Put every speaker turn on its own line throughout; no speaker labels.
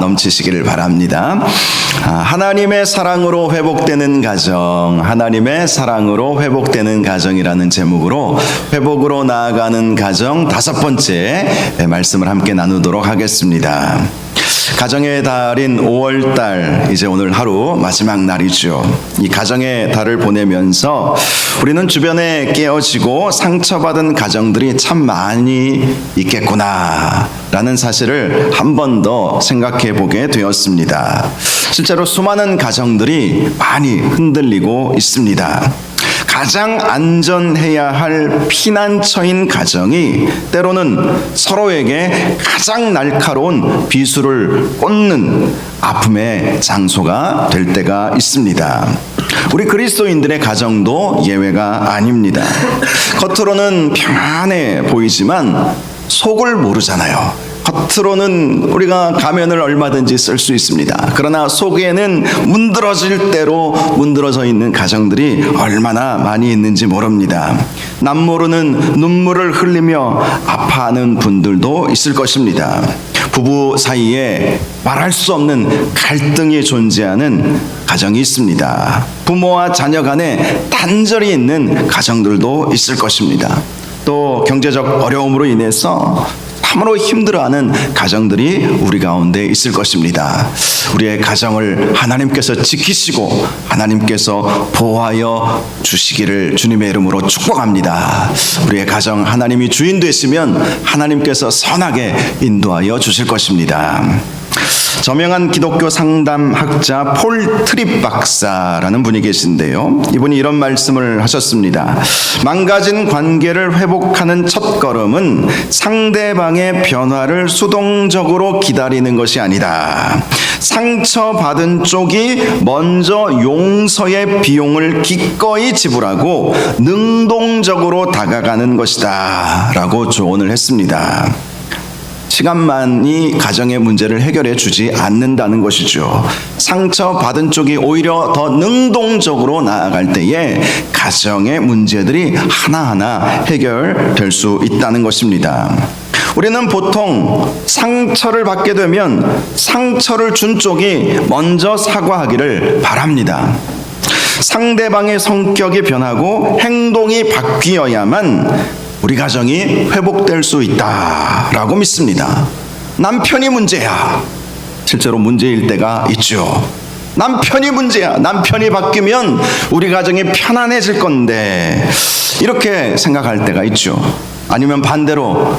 넘치시기를 바랍니다. 하나님의 사랑으로 회복되는 가정, 하나님의 사랑으로 회복되는 가정이라는 제목으로 회복으로 나아가는 가정 5번째 말씀을 함께 나누도록 하겠습니다. 가정의 달인 5월달, 이제 오늘 하루 마지막 날이죠. 이 가정의 달을 보내면서 우리는 주변에 깨어지고 상처받은 가정들이 참 많이 있겠구나 라는 사실을 한 번 더 생각해 보게 되었습니다. 실제로 수많은 가정들이 많이 흔들리고 있습니다. 가장 안전해야 할 피난처인 가정이 때로는 서로에게 가장 날카로운 비수를 꽂는 아픔의 장소가 될 때가 있습니다. 우리 그리스도인들의 가정도 예외가 아닙니다. 겉으로는 평안해 보이지만 속을 모르잖아요. 겉으로는 우리가 가면을 얼마든지 쓸 수 있습니다. 그러나 속에는 문드러질 대로 문드러져 있는 가정들이 얼마나 많이 있는지 모릅니다. 남모르는 눈물을 흘리며 아파하는 분들도 있을 것입니다. 부부 사이에 말할 수 없는 갈등이 존재하는 가정이 있습니다. 부모와 자녀 간에 단절이 있는 가정들도 있을 것입니다. 또 경제적 어려움으로 인해서 참으로 힘들어하는 가정들이 우리 가운데 있을 것입니다. 우리의 가정을 하나님께서 지키시고 하나님께서 보호하여 주시기를 주님의 이름으로 축복합니다. 우리의 가정 하나님이 주인 되시면 하나님께서 선하게 인도하여 주실 것입니다. 저명한 기독교 상담학자 폴 트립 박사라는 분이 계신데요. 이분이 이런 말씀을 하셨습니다. 망가진 관계를 회복하는 첫걸음은 상대방의 변화를 수동적으로 기다리는 것이 아니다. 상처받은 쪽이 먼저 용서의 비용을 기꺼이 지불하고 능동적으로 다가가는 것이다 라고 조언을 했습니다. 시간만이 가정의 문제를 해결해 주지 않는다는 것이죠. 상처받은 쪽이 오히려 더 능동적으로 나아갈 때에 가정의 문제들이 하나하나 해결될 수 있다는 것입니다. 우리는 보통 상처를 받게 되면 상처를 준 쪽이 먼저 사과하기를 바랍니다. 상대방의 성격이 변하고 행동이 바뀌어야만 우리 가정이 회복될 수 있다라고 믿습니다. 남편이 문제야. 실제로 문제일 때가 있죠. 남편이 문제야. 남편이 바뀌면 우리 가정이 편안해질 건데 이렇게 생각할 때가 있죠. 아니면 반대로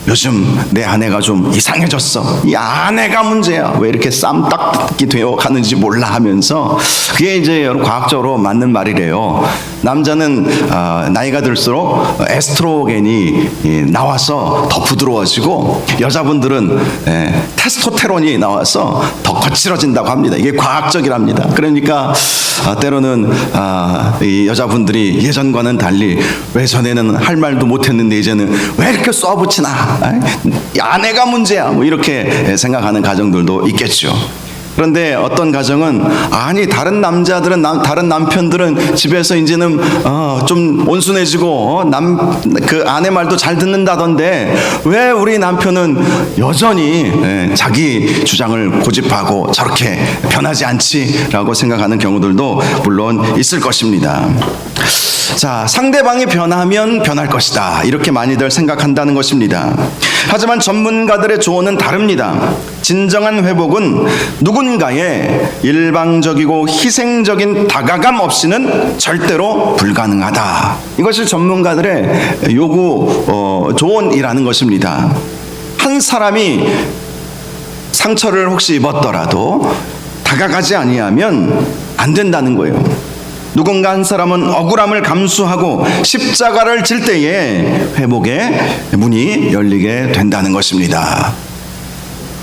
요즘 내 아내가 좀 이상해졌어. 이 아내가 문제야. 왜 이렇게 쌈딱이 되어 가는지 몰라 하면서 그게 이제 과학적으로 맞는 말이래요. 남자는 나이가 들수록 에스트로겐이 나와서 더 부드러워지고 여자분들은 테스토스테론이 나와서 더 거칠어진다고 합니다. 이게 과학적이랍니다. 그러니까 때로는 이 여자분들이 예전과는 달리 왜 전에는 할 말도 못했는데 이제는 왜 이렇게 쏘아붙이나, 아내가 문제야, 뭐 이렇게 생각하는 가정들도 있겠죠. 그런데 어떤 가정은 아니 다른 남자들은 다른 남편들은 집에서 이제는 좀 온순해지고 그 아내 말도 잘 듣는다던데 왜 우리 남편은 여전히 자기 주장을 고집하고 저렇게 변하지 않지라고 생각하는 경우들도 물론 있을 것입니다. 자, 상대방이 변하면 변할 것이다 이렇게 많이들 생각한다는 것입니다. 하지만 전문가들의 조언은 다릅니다. 진정한 회복은 누군가의 일방적이고 희생적인 다가감 없이는 절대로 불가능하다. 이것이 전문가들의 요구 조언이라는 것입니다. 한 사람이 상처를 혹시 입었더라도 다가가지 아니하면 안 된다는 거예요. 누군가 한 사람은 억울함을 감수하고 십자가를 질 때에 회복의 문이 열리게 된다는 것입니다.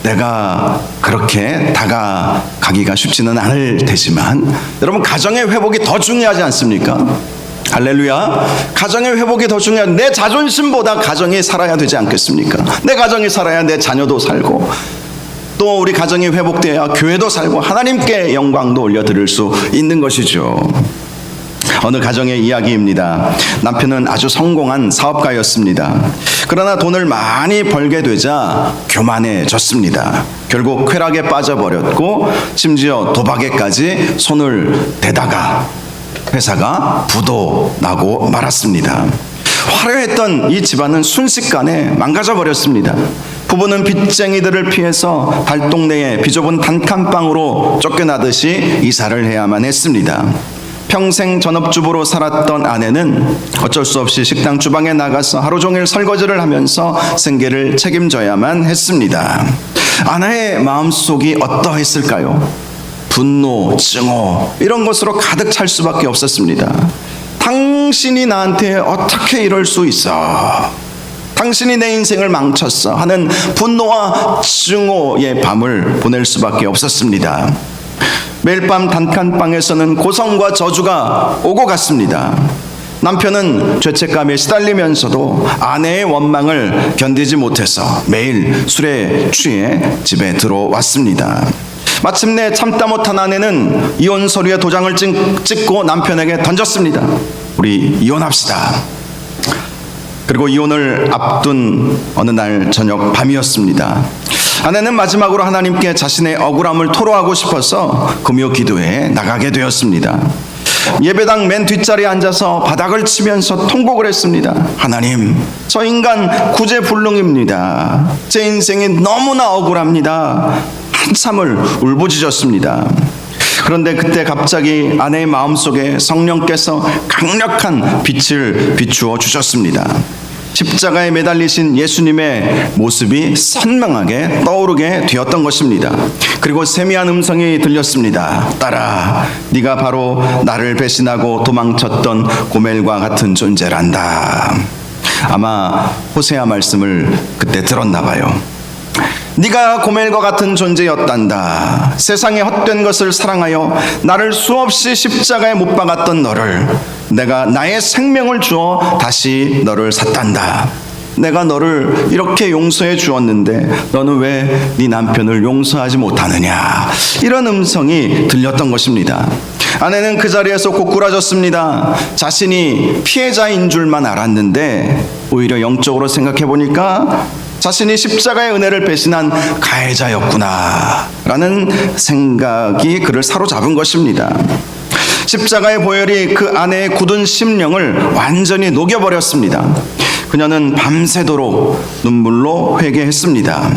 내가 그렇게 다가가기가 쉽지는 않을 테지만 여러분, 가정의 회복이 더 중요하지 않습니까? 할렐루야. 가정의 회복이 더 중요한, 내 자존심보다 가정이 살아야 되지 않겠습니까? 내 가정이 살아야 내 자녀도 살고 또 우리 가정이 회복되어야 교회도 살고 하나님께 영광도 올려드릴 수 있는 것이죠. 어느 가정의 이야기입니다. 남편은 아주 성공한 사업가였습니다. 그러나 돈을 많이 벌게 되자 교만해졌습니다. 결국 쾌락에 빠져버렸고 심지어 도박에까지 손을 대다가 회사가 부도나고 말았습니다. 화려했던 이 집안은 순식간에 망가져버렸습니다. 부부는 빚쟁이들을 피해서 달동네의 비좁은 단칸방으로 쫓겨나듯이 이사를 해야만 했습니다. 평생 전업주부로 살았던 아내는 어쩔 수 없이 식당 주방에 나가서 하루 종일 설거지를 하면서 생계를 책임져야만 했습니다. 아내의 마음속이 어떠했을까요? 분노, 증오 이런 것으로 가득 찰 수밖에 없었습니다. 당신이 나한테 어떻게 이럴 수 있어? 당신이 내 인생을 망쳤어 하는 분노와 증오의 밤을 보낼 수밖에 없었습니다. 매일 밤 단칸방에서는 고성과 저주가 오고 갔습니다. 남편은 죄책감에 시달리면서도 아내의 원망을 견디지 못해서 매일 술에 취해 집에 들어왔습니다. 마침내 참다 못한 아내는 이혼 서류에 도장을 찍고 남편에게 던졌습니다. 우리 이혼합시다. 그리고 이혼을 앞둔 어느 날 저녁 밤이었습니다. 아내는 마지막으로 하나님께 자신의 억울함을 토로하고 싶어서 금요 기도회에 나가게 되었습니다. 예배당 맨 뒷자리에 앉아서 바닥을 치면서 통곡을 했습니다. 하나님, 저 인간 구제불능입니다. 제 인생이 너무나 억울합니다. 한참을 울부짖었습니다. 그런데 그때 갑자기 아내의 마음속에 성령께서 강력한 빛을 비추어 주셨습니다. 십자가에 매달리신 예수님의 모습이 선명하게 떠오르게 되었던 것입니다. 그리고 세미한 음성이 들렸습니다. 딸아, 네가 바로 나를 배신하고 도망쳤던 고멜과 같은 존재란다. 아마 호세아 말씀을 그때 들었나 봐요. 네가 고멜과 같은 존재였단다. 세상의 헛된 것을 사랑하여 나를 수없이 십자가에 못 박았던 너를 내가 나의 생명을 주어 다시 너를 샀단다. 내가 너를 이렇게 용서해 주었는데 너는 왜 네 남편을 용서하지 못하느냐. 이런 음성이 들렸던 것입니다. 아내는 그 자리에서 고꾸라졌습니다. 자신이 피해자인 줄만 알았는데 오히려 영적으로 생각해 보니까 자신이 십자가의 은혜를 배신한 가해자였구나 라는 생각이 그를 사로잡은 것입니다. 십자가의 보혈이 그 아내의 굳은 심령을 완전히 녹여버렸습니다. 그녀는 밤새도록 눈물로 회개했습니다.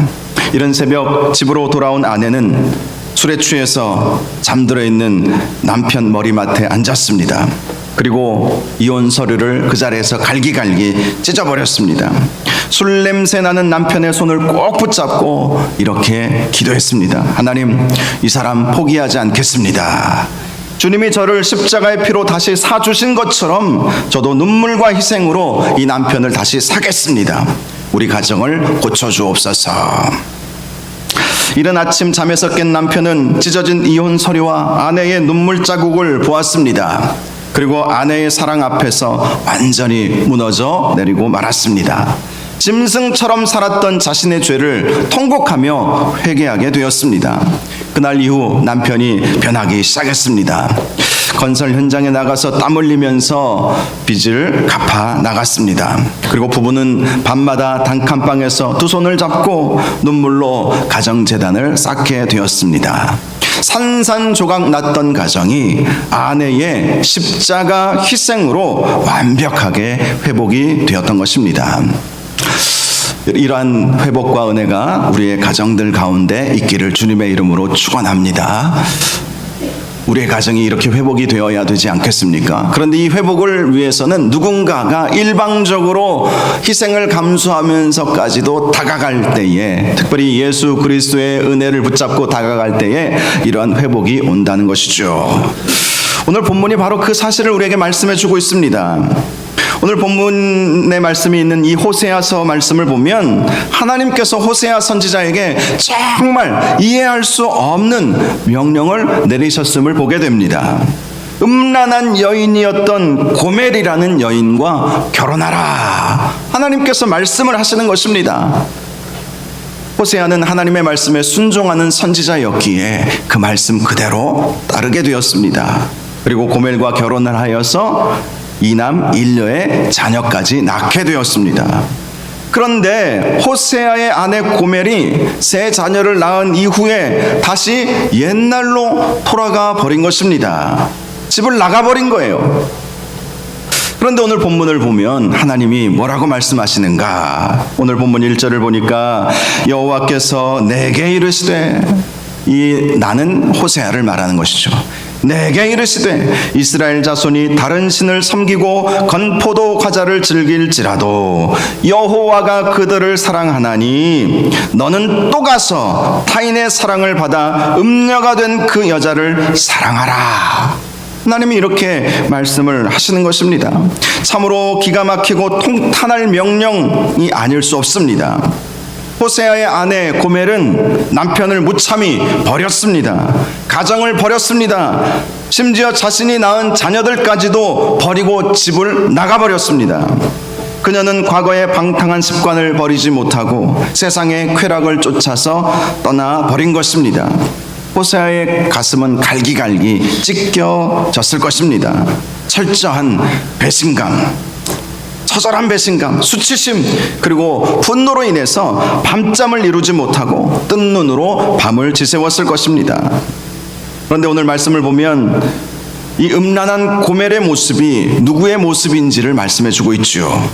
이른 새벽 집으로 돌아온 아내는 술에 취해서 잠들어 있는 남편 머리맡에 앉았습니다. 그리고 이혼 서류를 그 자리에서 갈기갈기 찢어버렸습니다. 술 냄새 나는 남편의 손을 꼭 붙잡고 이렇게 기도했습니다. 하나님, 이 사람 포기하지 않겠습니다. 주님이 저를 십자가의 피로 다시 사주신 것처럼 저도 눈물과 희생으로 이 남편을 다시 사겠습니다. 우리 가정을 고쳐주옵소서. 이른 아침 잠에서 깬 남편은 찢어진 이혼 서류와 아내의 눈물 자국을 보았습니다. 그리고 아내의 사랑 앞에서 완전히 무너져 내리고 말았습니다. 짐승처럼 살았던 자신의 죄를 통곡하며 회개하게 되었습니다. 그날 이후 남편이 변하기 시작했습니다. 건설 현장에 나가서 땀 흘리면서 빚을 갚아 나갔습니다. 그리고 부부는 밤마다 단칸방에서 두 손을 잡고 눈물로 가정재단을 쌓게 되었습니다. 산산조각 났던 가정이 아내의 십자가 희생으로 완벽하게 회복이 되었던 것입니다. 이러한 회복과 은혜가 우리의 가정들 가운데 있기를 주님의 이름으로 축원합니다. 우리의 가정이 이렇게 회복이 되어야 되지 않겠습니까? 그런데 이 회복을 위해서는 누군가가 일방적으로 희생을 감수하면서까지도 다가갈 때에, 특별히 예수 그리스도의 은혜를 붙잡고 다가갈 때에 이러한 회복이 온다는 것이죠. 오늘 본문이 바로 그 사실을 우리에게 말씀해 주고 있습니다. 오늘 본문의 말씀이 있는 이 호세아서 말씀을 보면 하나님께서 호세아 선지자에게 정말 이해할 수 없는 명령을 내리셨음을 보게 됩니다. 음란한 여인이었던 고멜이라는 여인과 결혼하라. 하나님께서 말씀을 하시는 것입니다. 호세아는 하나님의 말씀에 순종하는 선지자였기에 그 말씀 그대로 따르게 되었습니다. 그리고 고멜과 결혼을 하여서 이남 일녀의 자녀까지 낳게 되었습니다. 그런데 호세아의 아내 고멜이 세 자녀를 낳은 이후에 다시 옛날로 돌아가 버린 것입니다. 집을 나가버린 거예요. 그런데 오늘 본문을 보면 하나님이 뭐라고 말씀하시는가? 오늘 본문 1절을 보니까 여호와께서 내게 이르시되, 이 나는 호세아를 말하는 것이죠. 내게 이르시되 이스라엘 자손이 다른 신을 섬기고 건포도 과자를 즐길지라도 여호와가 그들을 사랑하나니 너는 또 가서 타인의 사랑을 받아 음녀가 된 그 여자를 사랑하라. 하나님이 이렇게 말씀을 하시는 것입니다. 참으로 기가 막히고 통탄할 명령이 아닐 수 없습니다. 호세아의 아내 고멜은 남편을 무참히 버렸습니다. 가정을 버렸습니다. 심지어 자신이 낳은 자녀들까지도 버리고 집을 나가버렸습니다. 그녀는 과거의 방탕한 습관을 버리지 못하고 세상의 쾌락을 쫓아서 떠나버린 것입니다. 호세아의 가슴은 갈기갈기 찢겨졌을 것입니다. 철저한 배신감, 처절한 배신감, 수치심, 그리고 분노로 인해서 밤잠을 이루지 못하고 뜬 눈으로 밤을 지새웠을 것입니다. 그런데 오늘 말씀을 보면 이 음란한 고멜의 모습이 누구의 모습인지를 말씀해 주고 있죠.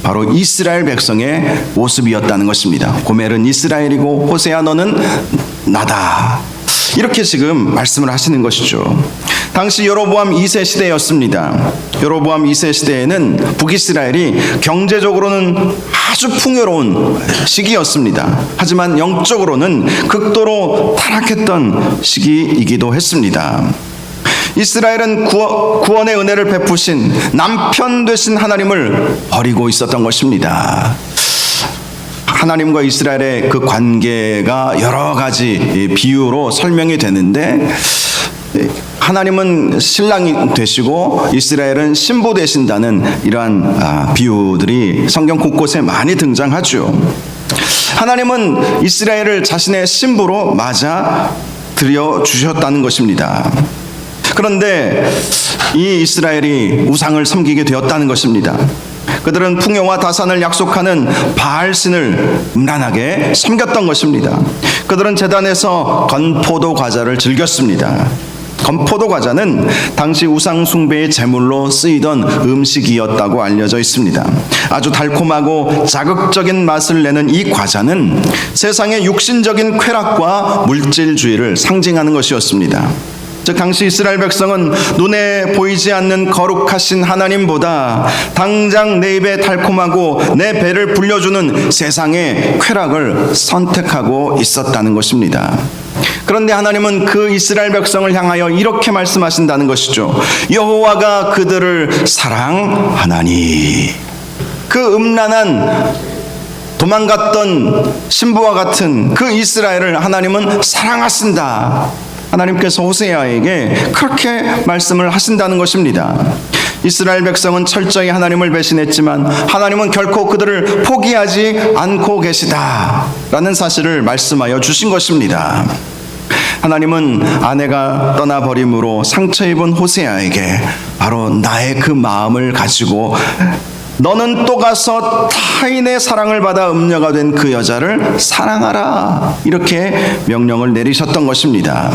바로 이스라엘 백성의 모습이었다는 것입니다. 고멜은 이스라엘이고 호세아 너는 나다. 이렇게 지금 말씀을 하시는 것이죠. 당시 여로보암 2세 시대였습니다. 여로보암 2세 시대에는 북이스라엘이 경제적으로는 아주 풍요로운 시기였습니다. 하지만 영적으로는 극도로 타락했던 시기이기도 했습니다. 이스라엘은 구원의 은혜를 베푸신 남편 되신 하나님을 버리고 있었던 것입니다. 하나님과 이스라엘의 그 관계가 여러 가지 비유로 설명이 되는데, 하나님은 신랑이 되시고 이스라엘은 신부 되신다는 이러한 비유들이 성경 곳곳에 많이 등장하죠. 하나님은 이스라엘을 자신의 신부로 맞아 들여 주셨다는 것입니다. 그런데 이 이스라엘이 우상을 섬기게 되었다는 것입니다. 그들은 풍요와 다산을 약속하는 바알신을 음란하게 섬겼던 것입니다. 그들은 제단에서 건포도 과자를 즐겼습니다. 건포도 과자는 당시 우상 숭배의 제물로 쓰이던 음식이었다고 알려져 있습니다. 아주 달콤하고 자극적인 맛을 내는 이 과자는 세상의 육신적인 쾌락과 물질주의를 상징하는 것이었습니다. 즉 당시 이스라엘 백성은 눈에 보이지 않는 거룩하신 하나님보다 당장 내 입에 달콤하고 내 배를 불려주는 세상의 쾌락을 선택하고 있었다는 것입니다. 그런데 하나님은 그 이스라엘 백성을 향하여 이렇게 말씀하신다는 것이죠. 여호와가 그들을 사랑하나니. 그 음란한 도망갔던 신부와 같은 그 이스라엘을 하나님은 사랑하신다. 하나님께서 호세아에게 그렇게 말씀을 하신다는 것입니다. 이스라엘 백성은 철저히 하나님을 배신했지만 하나님은 결코 그들을 포기하지 않고 계시다 라는 사실을 말씀하여 주신 것입니다. 하나님은 아내가 떠나버림으로 상처 입은 호세아에게 바로 나의 그 마음을 가지고 너는 또 가서 타인의 사랑을 받아 음녀가 된 그 여자를 사랑하라, 이렇게 명령을 내리셨던 것입니다.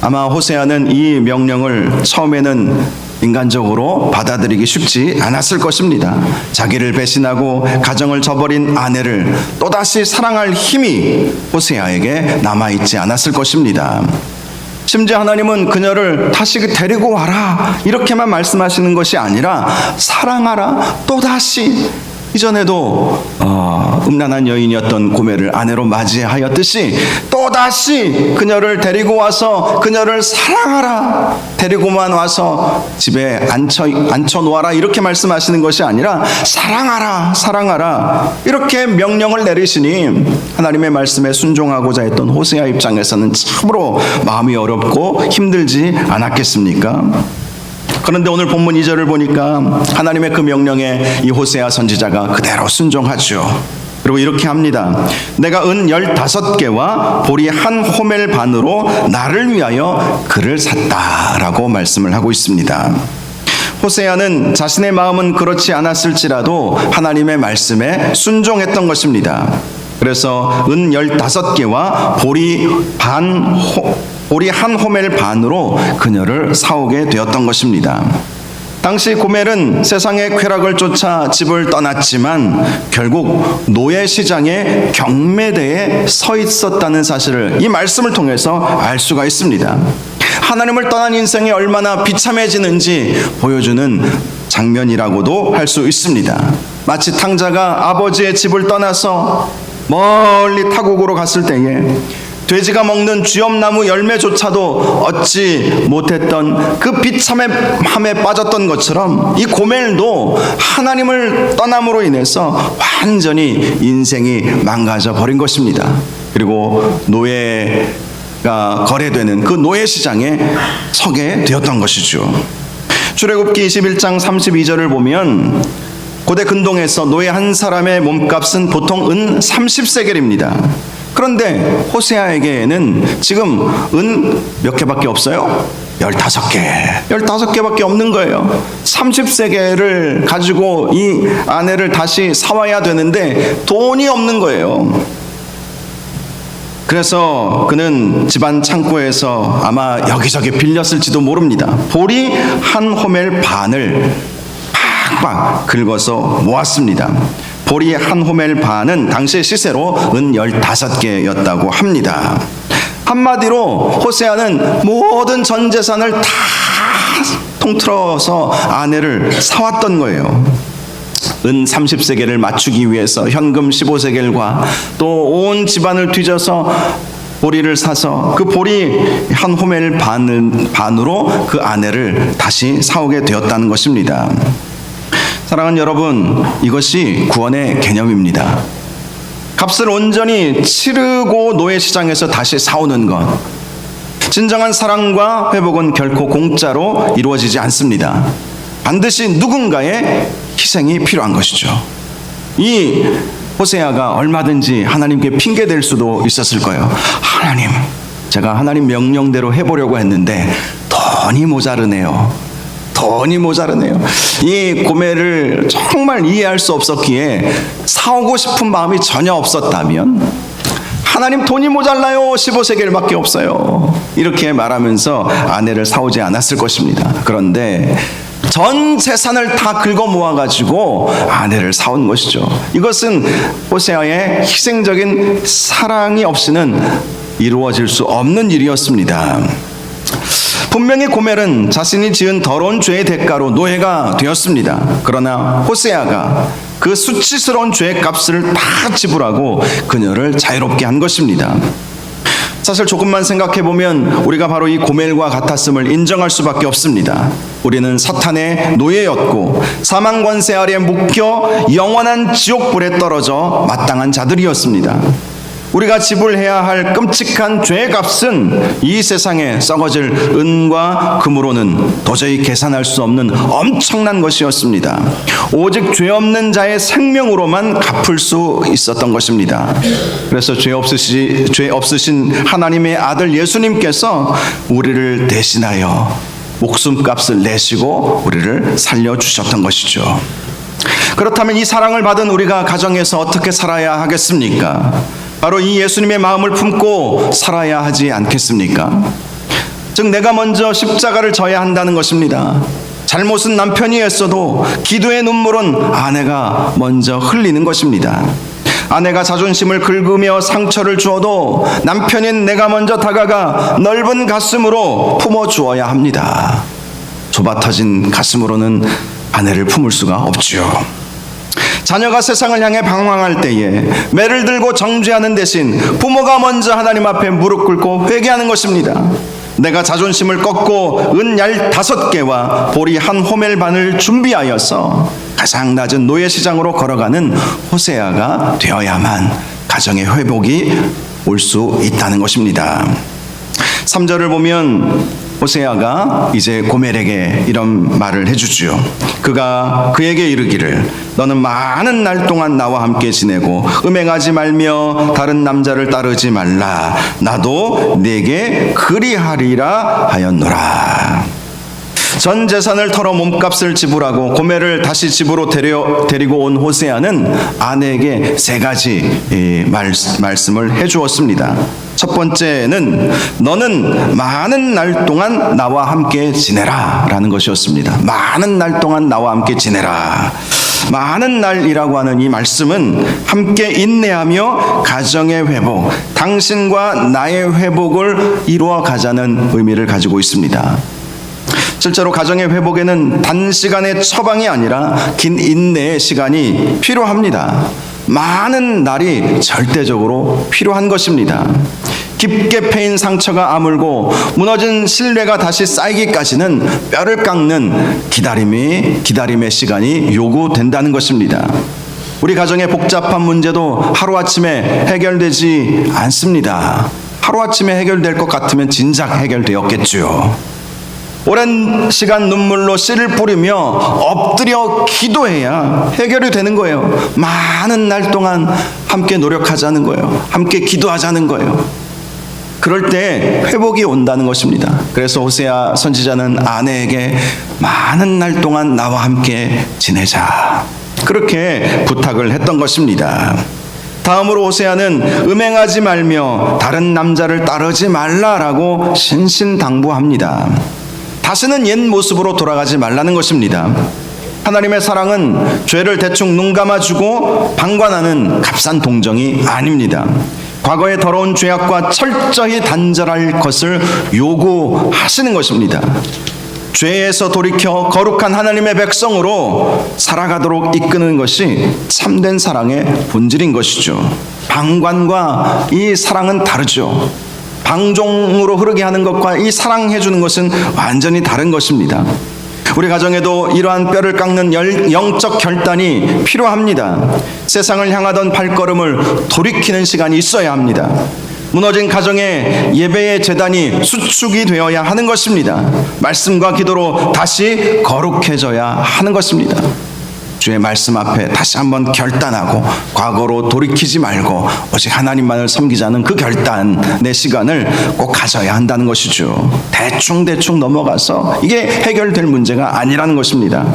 아마 호세아는 이 명령을 처음에는 인간적으로 받아들이기 쉽지 않았을 것입니다. 자기를 배신하고 가정을 저버린 아내를 또다시 사랑할 힘이 호세아에게 남아있지 않았을 것입니다. 심지어 하나님은 그녀를 다시 데리고 와라 이렇게만 말씀하시는 것이 아니라 사랑하라, 또다시 이전에도 음란한 여인이었던 고멜을 아내로 맞이하였듯이 또다시 그녀를 데리고 와서 그녀를 사랑하라, 데리고만 와서 집에 앉혀놓아라 이렇게 말씀하시는 것이 아니라 사랑하라, 사랑하라 이렇게 명령을 내리시니 하나님의 말씀에 순종하고자 했던 호세아 입장에서는 참으로 마음이 어렵고 힘들지 않았겠습니까? 그런데 오늘 본문 2절을 보니까 하나님의 그 명령에 이 호세아 선지자가 그대로 순종하죠. 그리고 이렇게 합니다. 내가 은 15개와 보리 한 호멜 반으로 나를 위하여 그를 샀다라고 말씀을 하고 있습니다. 호세아는 자신의 마음은 그렇지 않았을지라도 하나님의 말씀에 순종했던 것입니다. 그래서 은 15개와 보리 한 호멜 반으로 그녀를 사오게 되었던 것입니다. 당시 고멜은 세상의 쾌락을 쫓아 집을 떠났지만 결국 노예 시장의 경매대에 서 있었다는 사실을 이 말씀을 통해서 알 수가 있습니다. 하나님을 떠난 인생이 얼마나 비참해지는지 보여주는 장면이라고도 할 수 있습니다. 마치 탕자가 아버지의 집을 떠나서 멀리 타국으로 갔을 때에 돼지가 먹는 쥐엄나무 열매조차도 얻지 못했던 그 비참함에 빠졌던 것처럼 이 고멜도 하나님을 떠남으로 인해서 완전히 인생이 망가져 버린 것입니다. 그리고 노예가 거래되는 그 노예 시장에 서게 되었던 것이죠. 출애굽기 21장 32절을 보면 고대 근동에서 노예 한 사람의 몸값은 보통 은 30세겔입니다. 그런데 호세아에게는 지금 은 몇 개밖에 없어요? 15개밖에 없는 거예요. 30세겔을 가지고 이 아내를 다시 사와야 되는데 돈이 없는 거예요. 그래서 그는 집안 창고에서 아마 여기저기 빌렸을지도 모릅니다. 보리 한 호멜 반을 팍팍 긁어서 모았습니다. 보리 한 호멜 반은 당시의 시세로 은 15개였다고 합니다. 한마디로 호세아는 모든 전 재산을 다 통틀어서 아내를 사왔던 거예요. 은 30세겔을 맞추기 위해서 현금 15세겔과 또 온 집안을 뒤져서 보리를 사서 그 보리 한 호멜 반으로 그 아내를 다시 사오게 되었다는 것입니다. 사랑하는 여러분, 이것이 구원의 개념입니다. 값을 온전히 치르고 노예시장에서 다시 사오는 것. 진정한 사랑과 회복은 결코 공짜로 이루어지지 않습니다. 반드시 누군가의 희생이 필요한 것이죠. 이 호세아가 얼마든지 하나님께 핑계댈 수도 있었을 거예요. 하나님, 제가 하나님 명령대로 해보려고 했는데 돈이 모자르네요. 이 고멜을 정말 이해할 수 없었기에 사오고 싶은 마음이 전혀 없었다면 하나님 돈이 모자라요. 15세겔밖에 없어요. 이렇게 말하면서 아내를 사오지 않았을 것입니다. 그런데 전 재산을 다 긁어 모아가지고 아내를 사온 것이죠. 이것은 호세아의 희생적인 사랑이 없이는 이루어질 수 없는 일이었습니다. 분명히 고멜은 자신이 지은 더러운 죄의 대가로 노예가 되었습니다. 그러나 호세아가 그 수치스러운 죄의 값을 다 지불하고 그녀를 자유롭게 한 것입니다. 사실 조금만 생각해보면 우리가 바로 이 고멜과 같았음을 인정할 수밖에 없습니다. 우리는 사탄의 노예였고 사망 권세 아래 묶여 영원한 지옥불에 떨어져 마땅한 자들이었습니다. 우리가 지불해야 할 끔찍한 죄의 값은 이 세상에 썩어질 은과 금으로는 도저히 계산할 수 없는 엄청난 것이었습니다. 오직 죄 없는 자의 생명으로만 갚을 수 있었던 것입니다. 그래서 죄 없으신 하나님의 아들 예수님께서 우리를 대신하여 목숨값을 내시고 우리를 살려주셨던 것이죠. 그렇다면 이 사랑을 받은 우리가 가정에서 어떻게 살아야 하겠습니까? 바로 이 예수님의 마음을 품고 살아야 하지 않겠습니까? 즉 내가 먼저 십자가를 져야 한다는 것입니다. 잘못은 남편이 했어도 기도의 눈물은 아내가 먼저 흘리는 것입니다. 아내가 자존심을 긁으며 상처를 주어도 남편인 내가 먼저 다가가 넓은 가슴으로 품어주어야 합니다. 좁아터진 가슴으로는 아내를 품을 수가 없지요. 자녀가 세상을 향해 방황할 때에 매를 들고 정죄하는 대신 부모가 먼저 하나님 앞에 무릎 꿇고 회개하는 것입니다. 내가 자존심을 꺾고 은 15개와 보리 한 호멜 반을 준비하여서 가장 낮은 노예시장으로 걸어가는 호세아가 되어야만 가정의 회복이 올 수 있다는 것입니다. 3절을 보면 호세아가 이제 고멜에게 이런 말을 해주지요. 그가 그에게 이르기를 너는 많은 날 동안 나와 함께 지내고 음행하지 말며 다른 남자를 따르지 말라. 나도 내게 그리하리라 하였노라. 전 재산을 털어 몸값을 지불하고 고멜을 다시 집으로 데리고 온 호세아는 아내에게 세 가지 말씀을 해주었습니다. 첫 번째는 너는 많은 날 동안 나와 함께 지내라 라는 것이었습니다. 많은 날 동안 나와 함께 지내라. 많은 날이라고 하는 이 말씀은 함께 인내하며 가정의 회복, 당신과 나의 회복을 이루어 가자는 의미를 가지고 있습니다. 실제로 가정의 회복에는 단시간의 처방이 아니라 긴 인내의 시간이 필요합니다. 많은 날이 절대적으로 필요한 것입니다. 깊게 패인 상처가 아물고 무너진 신뢰가 다시 쌓이기까지는 뼈를 깎는 기다림의 시간이 요구된다는 것입니다. 우리 가정의 복잡한 문제도 하루아침에 해결되지 않습니다. 하루아침에 해결될 것 같으면 진작 해결되었겠지요. 오랜 시간 눈물로 씨를 뿌리며 엎드려 기도해야 해결이 되는 거예요. 많은 날 동안 함께 노력하자는 거예요. 함께 기도하자는 거예요. 그럴 때 회복이 온다는 것입니다. 그래서 호세아 선지자는 아내에게 많은 날 동안 나와 함께 지내자, 그렇게 부탁을 했던 것입니다. 다음으로 호세아는 음행하지 말며 다른 남자를 따르지 말라라고 신신당부합니다. 다시는 옛 모습으로 돌아가지 말라는 것입니다. 하나님의 사랑은 죄를 대충 눈 감아주고 방관하는 값싼 동정이 아닙니다. 과거의 더러운 죄악과 철저히 단절할 것을 요구하시는 것입니다. 죄에서 돌이켜 거룩한 하나님의 백성으로 살아가도록 이끄는 것이 참된 사랑의 본질인 것이죠. 방관과 이 사랑은 다르죠. 방종으로 흐르게 하는 것과 이 사랑해 주는 것은 완전히 다른 것입니다. 우리 가정에도 이러한 뼈를 깎는 영적 결단이 필요합니다. 세상을 향하던 발걸음을 돌이키는 시간이 있어야 합니다. 무너진 가정의 예배의 재단이 수축이 되어야 하는 것입니다. 말씀과 기도로 다시 거룩해져야 하는 것입니다. 주의 말씀 앞에 다시 한번 결단하고 과거로 돌이키지 말고 오직 하나님만을 섬기자는 그 결단의 시간을 꼭 가져야 한다는 것이죠. 대충 넘어가서 이게 해결될 문제가 아니라는 것입니다.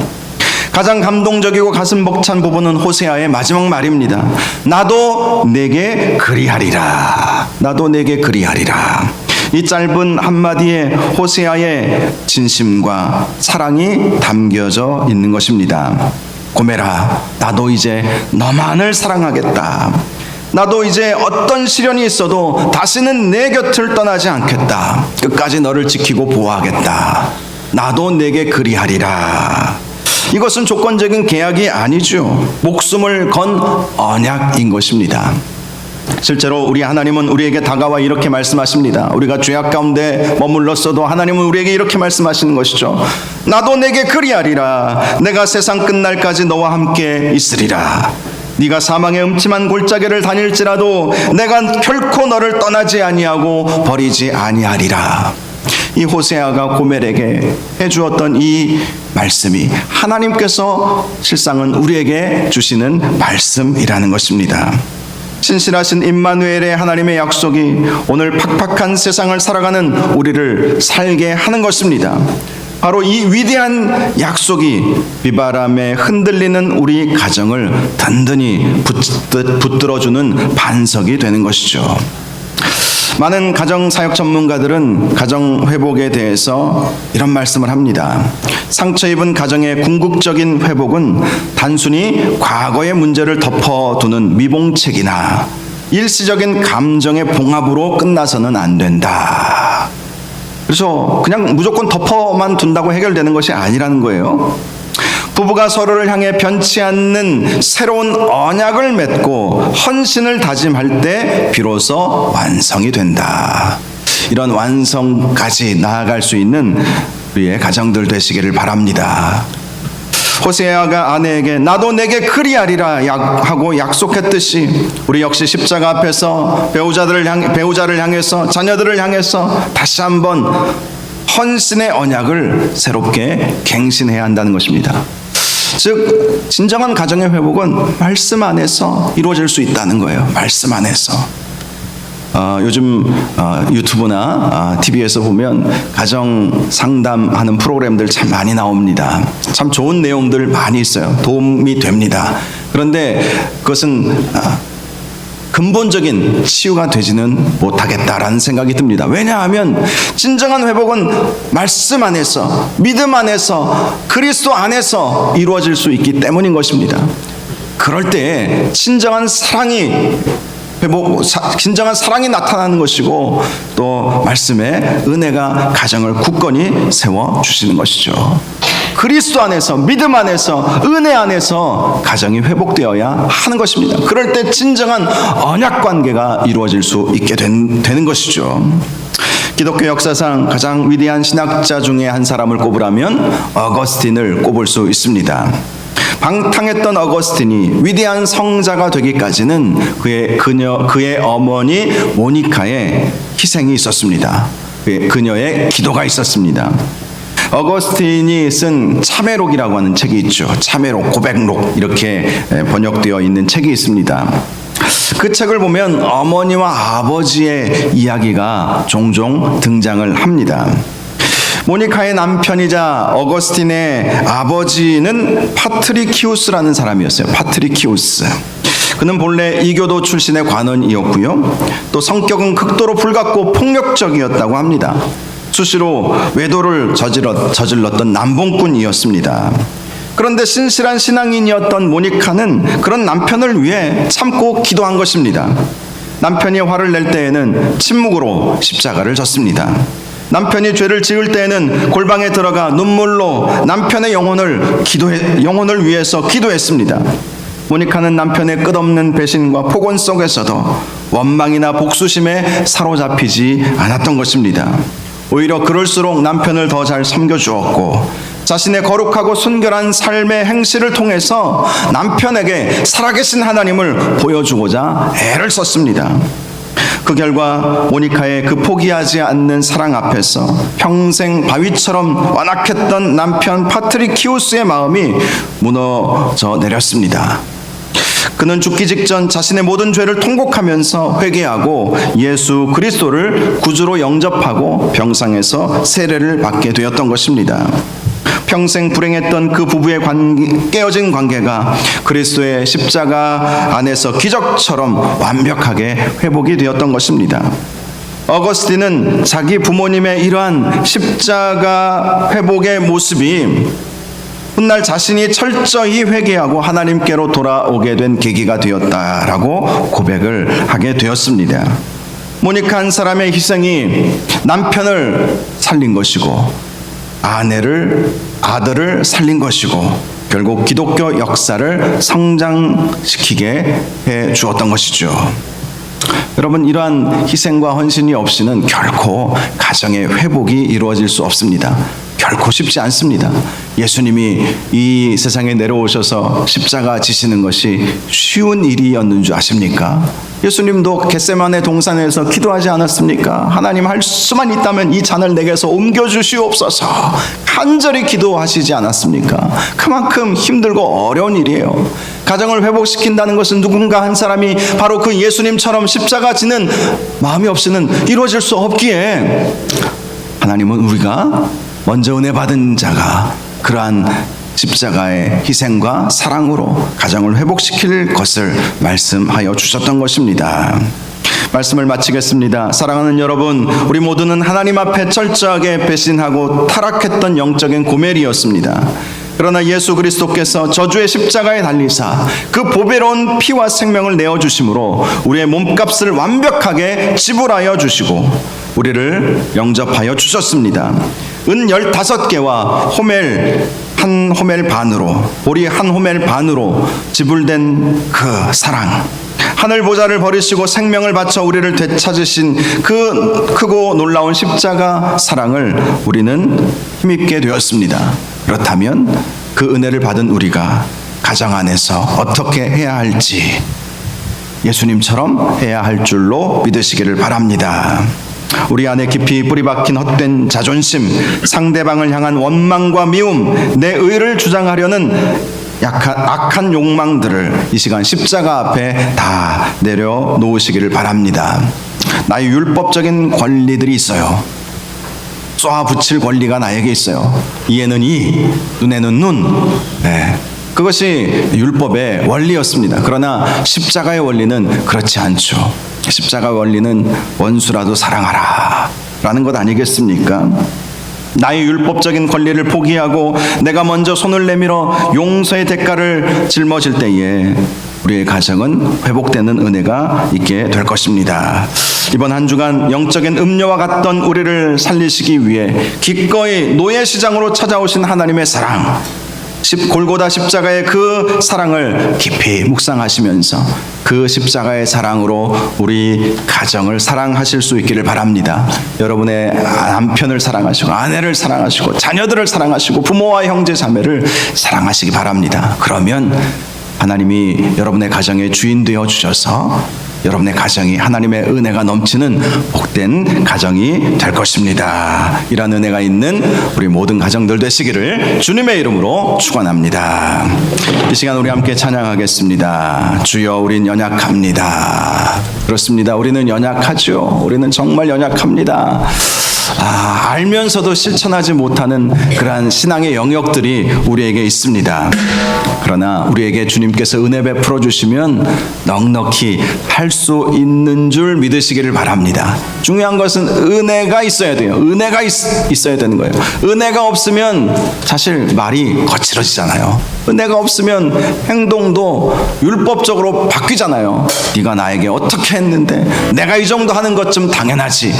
가장 감동적이고 가슴 벅찬 부분은 호세아의 마지막 말입니다. 나도 내게 그리하리라. 나도 내게 그리하리라. 이 짧은 한마디에 호세아의 진심과 사랑이 담겨져 있는 것입니다. 고멜아, 나도 이제 너만을 사랑하겠다. 나도 이제 어떤 시련이 있어도 다시는 내 곁을 떠나지 않겠다. 끝까지 너를 지키고 보호하겠다. 나도 내게 그리하리라. 이것은 조건적인 계약이 아니죠. 목숨을 건 언약인 것입니다. 실제로 우리 하나님은 우리에게 다가와 이렇게 말씀하십니다. 우리가 죄악 가운데 머물렀어도 하나님은 우리에게 이렇게 말씀하시는 것이죠. 나도 내게 그리하리라. 내가 세상 끝날까지 너와 함께 있으리라. 네가 사망의 음침한 골짜기를 다닐지라도 내가 결코 너를 떠나지 아니하고 버리지 아니하리라. 이 호세아가 고멜에게 해주었던 이 말씀이 하나님께서 실상은 우리에게 주시는 말씀이라는 것입니다. 신실하신 임마누엘의 하나님의 약속이 오늘 팍팍한 세상을 살아가는 우리를 살게 하는 것입니다. 바로 이 위대한 약속이 비바람에 흔들리는 우리 가정을 든든히 붙들어주는 반석이 되는 것이죠. 많은 가정사역 전문가들은 가정회복에 대해서 이런 말씀을 합니다. 상처 입은 가정의 궁극적인 회복은 단순히 과거의 문제를 덮어두는 미봉책이나 일시적인 감정의 봉합으로 끝나서는 안 된다. 그래서 그냥 무조건 덮어만 둔다고 해결되는 것이 아니라는 거예요. 부부가 서로를 향해 변치 않는 새로운 언약을 맺고 헌신을 다짐할 때 비로소 완성이 된다. 이런 완성까지 나아갈 수 있는 우리의 가정들 되시기를 바랍니다. 호세아가 아내에게 나도 내게 그리하리라 하고 약속했듯이 우리 역시 십자가 앞에서 배우자를 향해서 자녀들을 향해서 다시 한번 헌신의 언약을 새롭게 갱신해야 한다는 것입니다. 즉 진정한 가정의 회복은 말씀 안에서 이루어질 수 있다는 거예요. 말씀 안에서. 요즘 유튜브나 TV에서 보면 가정 상담하는 프로그램들 참 많이 나옵니다. 참 좋은 내용들 많이 있어요. 도움이 됩니다. 그런데 그것은 근본적인 치유가 되지는 못하겠다라는 생각이 듭니다. 왜냐하면 진정한 회복은 말씀 안에서, 믿음 안에서, 그리스도 안에서 이루어질 수 있기 때문인 것입니다. 그럴 때 진정한 사랑이 나타나는 것이고 또 말씀의 은혜가 가정을 굳건히 세워주시는 것이죠. 그리스도 안에서, 믿음 안에서, 은혜 안에서 가정이 회복되어야 하는 것입니다. 그럴 때 진정한 언약 관계가 이루어질 수 있게 되는 것이죠. 기독교 역사상 가장 위대한 신학자 중에 한 사람을 꼽으라면 어거스틴을 꼽을 수 있습니다. 방탕했던 어거스틴이 위대한 성자가 되기까지는 그의 어머니 모니카의 희생이 있었습니다. 그녀의 기도가 있었습니다. 어거스틴이 쓴 참회록이라고 하는 책이 있죠. 참회록, 고백록 이렇게 번역되어 있는 책이 있습니다. 그 책을 보면 어머니와 아버지의 이야기가 종종 등장을 합니다. 모니카의 남편이자 어거스틴의 아버지는 파트리키우스라는 사람이었어요. 파트리키우스. 그는 본래 이교도 출신의 관원이었고요. 또 성격은 극도로 불같고 폭력적이었다고 합니다. 수시로 외도를 저질렀던 남봉꾼이었습니다. 그런데 신실한 신앙인이었던 모니카는 그런 남편을 위해 참고 기도한 것입니다. 남편이 화를 낼 때에는 침묵으로 십자가를 졌습니다. 남편이 죄를 지을 때에는 골방에 들어가 눈물로 남편의 영혼을 위해서 기도했습니다. 모니카는 남편의 끝없는 배신과 폭언 속에서도 원망이나 복수심에 사로잡히지 않았던 것입니다. 오히려 그럴수록 남편을 더 잘 섬겨주었고 자신의 거룩하고 순결한 삶의 행실을 통해서 남편에게 살아계신 하나님을 보여주고자 애를 썼습니다. 그 결과 모니카의 그 포기하지 않는 사랑 앞에서 평생 바위처럼 완악했던 남편 파트리키우스의 마음이 무너져 내렸습니다. 그는 죽기 직전 자신의 모든 죄를 통곡하면서 회개하고 예수 그리스도를 구주로 영접하고 병상에서 세례를 받게 되었던 것입니다. 평생 불행했던 그 부부의 깨어진 관계가 그리스도의 십자가 안에서 기적처럼 완벽하게 회복이 되었던 것입니다. 어거스틴은 자기 부모님의 이러한 십자가 회복의 모습이 훗날 자신이 철저히 회개하고 하나님께로 돌아오게 된 계기가 되었다라고 고백을 하게 되었습니다. 모니카 한 사람의 희생이 남편을 살린 것이고 아들을 살린 것이고 결국 기독교 역사를 성장시키게 해 주었던 것이죠. 여러분, 이러한 희생과 헌신이 없이는 결코 가정의 회복이 이루어질 수 없습니다. 결코 쉽지 않습니다. 예수님이 이 세상에 내려오셔서 십자가 지시는 것이 쉬운 일이었는 줄 아십니까? 예수님도 겟세마네 동산에서 기도하지 않았습니까? 하나님, 할 수만 있다면 이 잔을 내게서 옮겨주시옵소서 간절히 기도하시지 않았습니까? 그만큼 힘들고 어려운 일이에요. 가정을 회복시킨다는 것은 누군가 한 사람이 바로 그 예수님처럼 십자가 지는 마음이 없이는 이루어질 수 없기에 하나님은 우리가 먼저 은혜 받은 자가 그러한 십자가의 희생과 사랑으로 가정을 회복시킬 것을 말씀하여 주셨던 것입니다. 말씀을 마치겠습니다. 사랑하는 여러분, 우리 모두는 하나님 앞에 철저하게 배신하고 타락했던 영적인 고멜이었습니다. 그러나 예수 그리스도께서 저주의 십자가에 달리사 그 보배로운 피와 생명을 내어주심으로 우리의 몸값을 완벽하게 지불하여 주시고 우리를 영접하여 주셨습니다. 은 15개와 호멜 한 호멜 반으로, 보리 한 호멜 반으로 지불된 그 사랑, 하늘 보좌를 버리시고 생명을 바쳐 우리를 되찾으신 그 크고 놀라운 십자가 사랑을 우리는 힘입게 되었습니다. 그렇다면 그 은혜를 받은 우리가 가정 안에서 어떻게 해야 할지 예수님처럼 해야 할 줄로 믿으시기를 바랍니다. 우리 안에 깊이 뿌리박힌 헛된 자존심, 상대방을 향한 원망과 미움, 내 의를 주장하려는 악한 욕망들을 이 시간 십자가 앞에 다 내려놓으시기를 바랍니다. 나의 율법적인 권리들이 있어요. 쏴붙일 권리가 나에게 있어요. 이에는 이, 눈에는 눈. 그것이 율법의 원리였습니다. 그러나 십자가의 원리는 그렇지 않죠. 십자가 원리는 원수라도 사랑하라 라는 것 아니겠습니까? 나의 율법적인 권리를 포기하고 내가 먼저 손을 내밀어 용서의 대가를 짊어질 때에 우리의 가정은 회복되는 은혜가 있게 될 것입니다. 이번 한 주간 영적인 음료와 같던 우리를 살리시기 위해 기꺼이 노예시장으로 찾아오신 하나님의 사랑, 골고다 십자가의 그 사랑을 깊이 묵상하시면서 그 십자가의 사랑으로 우리 가정을 사랑하실 수 있기를 바랍니다. 여러분의 남편을 사랑하시고 아내를 사랑하시고 자녀들을 사랑하시고 부모와 형제 자매를 사랑하시기 바랍니다. 그러면 하나님이 여러분의 가정의 주인 되어 주셔서 여러분의 가정이 하나님의 은혜가 넘치는 복된 가정이 될 것입니다. 이런 은혜가 있는 우리 모든 가정들 되시기를 주님의 이름으로 축원합니다. 이 시간 우리 함께 찬양하겠습니다. 주여 우린 연약합니다. 그렇습니다. 우리는 연약하죠. 우리는 정말 연약합니다. 알면서도 실천하지 못하는 그러한 신앙의 영역들이 우리에게 있습니다. 그러나 우리에게 주님께서 은혜 베풀어 주시면 넉넉히 할 수 있는 줄 믿으시기를 바랍니다. 중요한 것은 은혜가 있어야 돼요. 은혜가 있어야 되는 거예요. 은혜가 없으면 사실 말이 거칠어지잖아요. 은혜가 없으면 행동도 율법적으로 바뀌잖아요. 네가 나에게 어떻게 했는데 내가 이 정도 하는 것 좀 당연하지.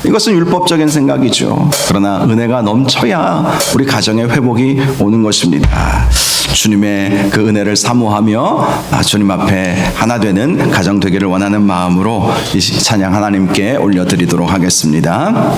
이것은 율법적인 생각이죠. 그러나 은혜가 넘쳐야 우리 가정의 회복이 오는 것입니다. 주님의 그 은혜를 사모하며 주님 앞에 하나 되는 가정 되기를 원하는 마음으로 이 찬양 하나님께 올려드리도록 하겠습니다.